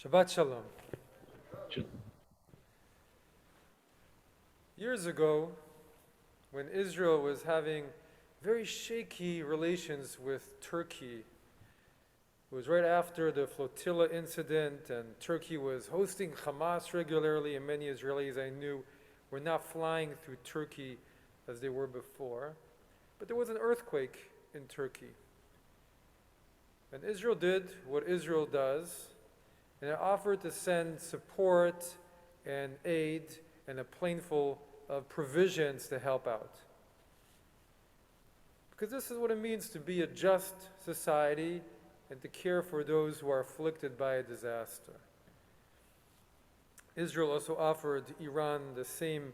Shabbat Shalom. Years ago, when Israel was having very shaky relations with Turkey, it was right after the flotilla incident, and Turkey was hosting Hamas regularly, and many Israelis I knew were not flying through Turkey as they were before. But there was an earthquake in Turkey. And Israel did what Israel does, and it offered to send support and aid and a plane full of provisions to help out. Because this is what it means to be a just society and to care for those who are afflicted by a disaster. Israel also offered Iran the same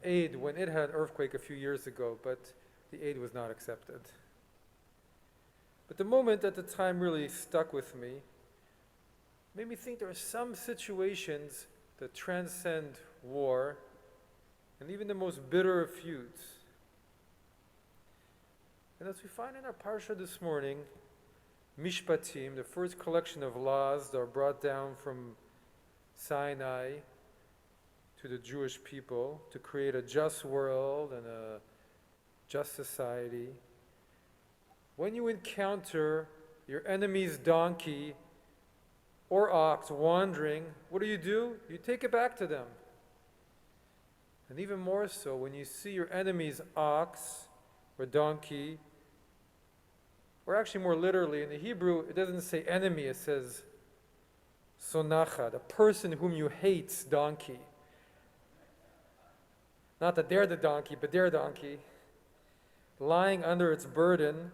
aid when it had an earthquake a few years ago, but the aid was not accepted. But the moment at the time really stuck with me, made me think there are some situations that transcend war and even the most bitter of feuds. And as we find in our parsha this morning, Mishpatim, the first collection of laws that are brought down from Sinai to the Jewish people to create a just world and a just society. When you encounter your enemy's donkey or ox wandering, what do? You take it back to them. And even more so, when you see your enemy's ox or donkey, or actually more literally, in the Hebrew, it doesn't say enemy, it says sonacha, the person whom you hate's donkey. Not that they're the donkey, but their donkey, lying under its burden.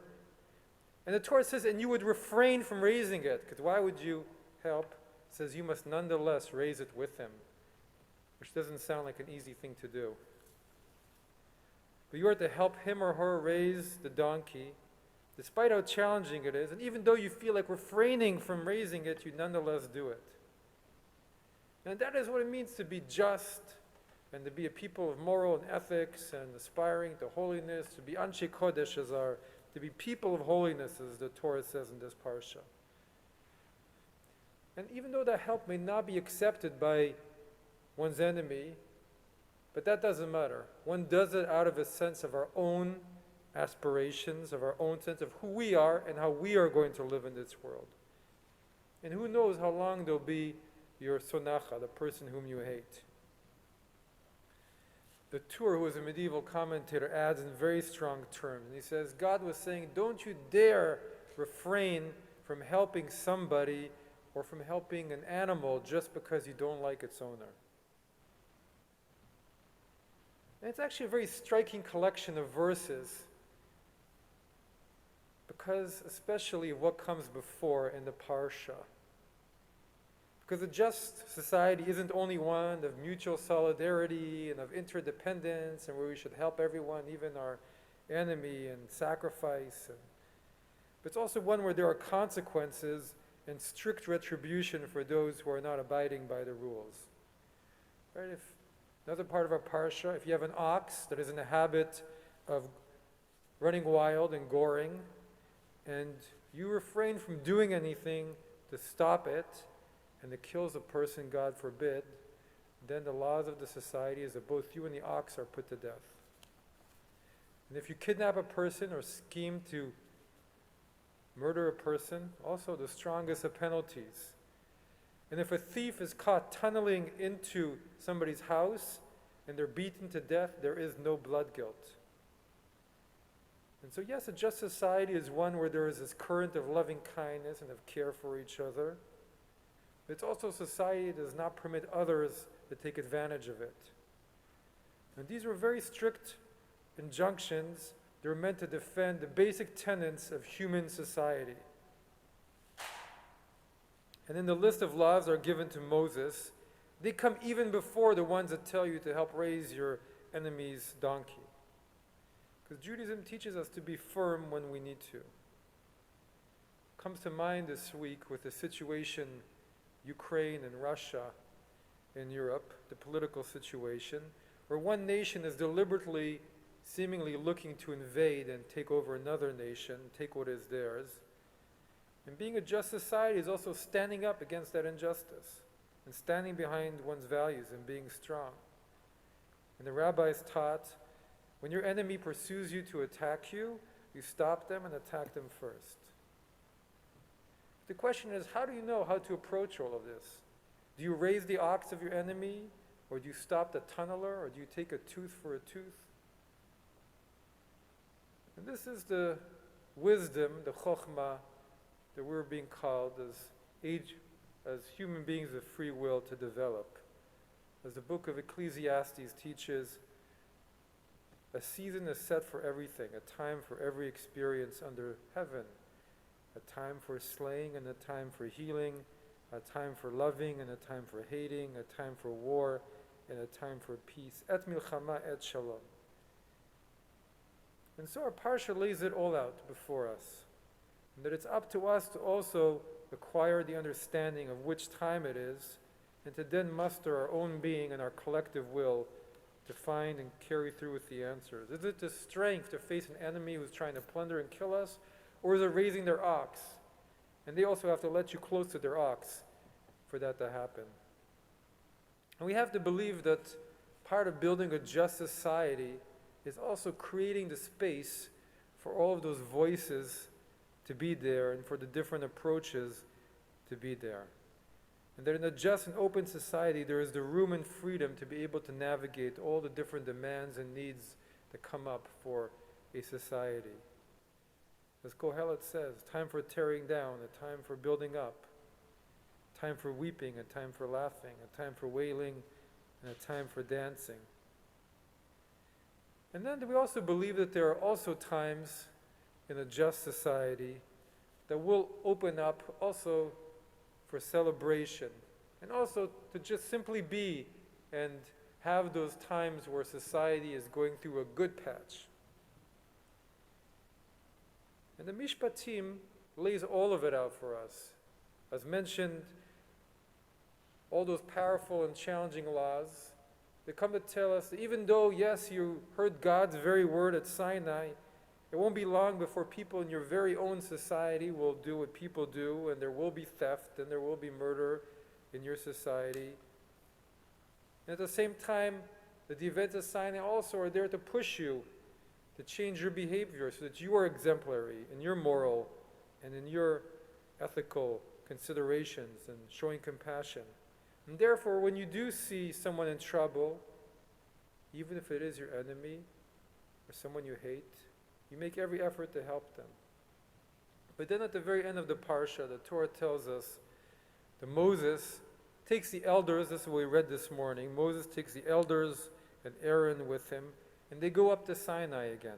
And the Torah says, and you would refrain from raising it, because why would you help? It says you must nonetheless raise it with him, which doesn't sound like an easy thing to do. But you are to help him or her raise the donkey, despite how challenging it is, and even though you feel like refraining from raising it, you nonetheless do it. And that is what it means to be just, and to be a people of moral and ethics, and aspiring to holiness, to be Anshe Kodesh, to be people of holiness, as the Torah says in this parsha. And even though that help may not be accepted by one's enemy, but that doesn't matter. One does it out of a sense of our own aspirations, of our own sense of who we are and how we are going to live in this world. And who knows how long there'll be your sonacha, the person whom you hate. The Tur, who is a medieval commentator, adds in very strong terms. And he says, God was saying, don't you dare refrain from helping somebody or from helping an animal just because you don't like its owner. And it's actually a very striking collection of verses, because especially what comes before in the parsha. Because a just society isn't only one of mutual solidarity and of interdependence and where we should help everyone, even our enemy, and sacrifice. But it's also one where there are consequences and strict retribution for those who are not abiding by the rules. Right? If another part of our parsha, if you have an ox that is in the habit of running wild and goring, and you refrain from doing anything to stop it, and it kills a person, God forbid, then the laws of the society is that both you and the ox are put to death. And if you kidnap a person or scheme to murder a person, also the strongest of penalties. And if a thief is caught tunneling into somebody's house and they're beaten to death, there is no blood guilt. And so yes, a just society is one where there is this current of loving kindness and of care for each other. But it's also a society that does not permit others to take advantage of it. And these were very strict injunctions. They were meant to defend the basic tenets of human society. And in the list of laws that are given to Moses, they come even before the ones that tell you to help raise your enemy's donkey. Because Judaism teaches us to be firm when we need to. Comes to mind this week with the situation Ukraine and Russia in Europe, the political situation, where one nation is deliberately, seemingly looking to invade and take over another nation, take what is theirs. And being a just society is also standing up against that injustice and standing behind one's values and being strong. And the rabbis taught, when your enemy pursues you to attack you, you stop them and attack them first. The question is, how do you know how to approach all of this? Do you raise the ox of your enemy, or do you stop the tunneler, or do you take a tooth for a tooth? And this is the wisdom, the chokhmah, that we're being called as human beings of free will to develop. As the book of Ecclesiastes teaches, a season is set for everything, a time for every experience under heaven, a time for slaying and a time for healing, a time for loving and a time for hating, a time for war and a time for peace. Et milchama et shalom. And so our parsha lays it all out before us, and that it's up to us to also acquire the understanding of which time it is, and to then muster our own being and our collective will to find and carry through with the answers. Is it the strength to face an enemy who's trying to plunder and kill us, or is it raising their ox? And they also have to let you close to their ox for that to happen. And we have to believe that part of building a just society is also creating the space for all of those voices to be there and for the different approaches to be there. And that in a just and open society, there is the room and freedom to be able to navigate all the different demands and needs that come up for a society. As Kohelet says, time for tearing down, a time for building up, time for weeping, a time for laughing, a time for wailing, and a time for dancing. And then we also believe that there are also times in a just society that will open up also for celebration, and also to just simply be and have those times where society is going through a good patch. And the Mishpatim lays all of it out for us. As mentioned, all those powerful and challenging laws, they come to tell us that even though, yes, you heard God's very word at Sinai, it won't be long before people in your very own society will do what people do, and there will be theft, and there will be murder in your society. And at the same time, the events of Sinai also are there to push you to change your behavior so that you are exemplary in your moral and in your ethical considerations and showing compassion. And therefore, when you do see someone in trouble, even if it is your enemy or someone you hate, you make every effort to help them. But then at the very end of the parsha, the Torah tells us that Moses takes the elders, this is what we read this morning, Moses takes the elders and Aaron with him, and they go up to Sinai again.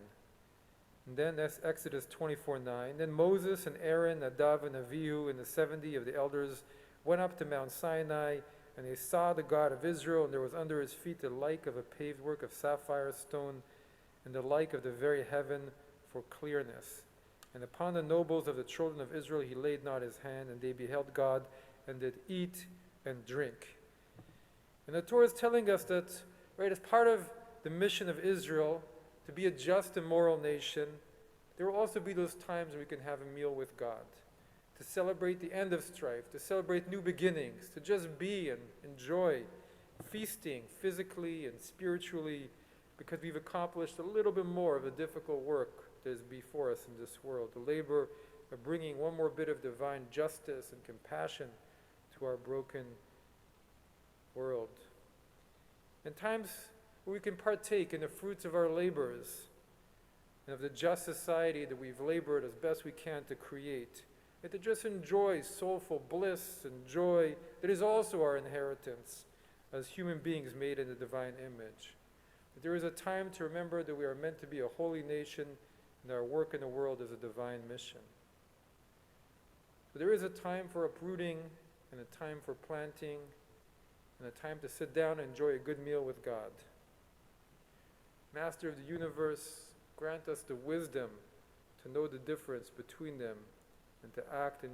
And then that's Exodus 24:9. Then Moses and Aaron, Nadav and Avihu, and the 70 of the elders went up to Mount Sinai, and they saw the God of Israel, and there was under his feet the like of a paved work of sapphire stone, and the like of the very heaven for clearness. And upon the nobles of the children of Israel he laid not his hand, and they beheld God, and did eat and drink. And the Torah is telling us that, right, as part of the mission of Israel, to be a just and moral nation, there will also be those times where we can have a meal with God, to celebrate the end of strife, to celebrate new beginnings, to just be and enjoy feasting physically and spiritually, because we've accomplished a little bit more of the difficult work that is before us in this world, the labor of bringing one more bit of divine justice and compassion to our broken world. And times where we can partake in the fruits of our labors and of the just society that we've labored as best we can to create, and to just enjoy soulful bliss and joy that is also our inheritance as human beings made in the divine image. But there is a time to remember that we are meant to be a holy nation, and our work in the world is a divine mission. But there is a time for uprooting, and a time for planting, and a time to sit down and enjoy a good meal with God. Master of the universe, grant us the wisdom to know the difference between them and to act in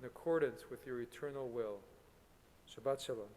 accordance with your eternal will. Shabbat Shalom.